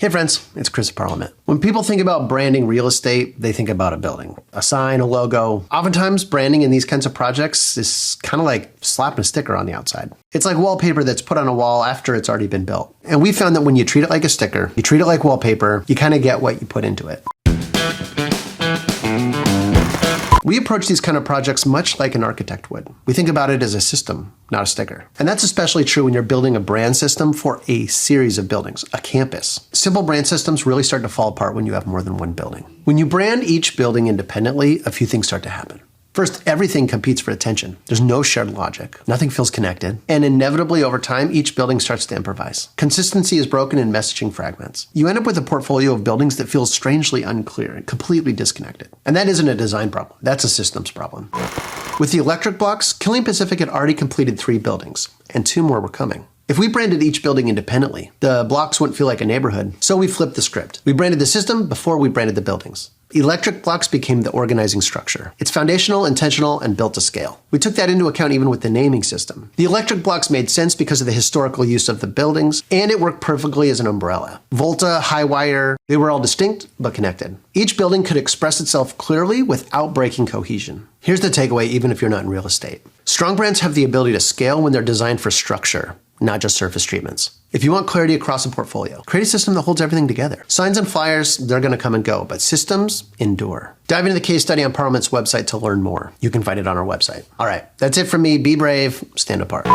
Hey friends, it's Chris at Parliament. When people think about branding real estate, they think about a building, a sign, a logo. Oftentimes, branding in these kinds of projects is kind of like slapping a sticker on the outside. It's like wallpaper that's put on a wall after it's already been built. And we found that when you treat it like a sticker, you treat it like wallpaper, you kind of get what you put into it. We approach these kind of projects much like an architect would. We think about it as a system, not a sticker. And that's especially true when you're building a brand system for a series of buildings, a campus. Simple brand systems really start to fall apart when you have more than one building. When you brand each building independently, a few things start to happen. First, everything competes for attention. There's no shared logic. Nothing feels connected. And inevitably, over time, each building starts to improvise. Consistency is broken and messaging fragments. You end up with a portfolio of buildings that feels strangely unclear and completely disconnected. And that isn't a design problem. That's a systems problem. With the electric blocks, Killing Pacific had already completed 3 buildings, and 2 more were coming. If we branded each building independently, the blocks wouldn't feel like a neighborhood. So we flipped the script. We branded the system before we branded the buildings. Electric blocks became the organizing structure. It's foundational, intentional, and built to scale. We took that into account even with the naming system. The electric blocks made sense because of the historical use of the buildings, and it worked perfectly as an umbrella. Volta, Highwire, they were all distinct but connected. Each building could express itself clearly without breaking cohesion. Here's the takeaway, even if you're not in real estate. Strong brands have the ability to scale when they're designed for structure, not just surface treatments. If you want clarity across a portfolio, create a system that holds everything together. Signs and flyers, they're going to come and go, but systems endure. Dive into the case study on Parliament's website to learn more. You can find it on our website. All right, that's it from me. Be brave, stand apart.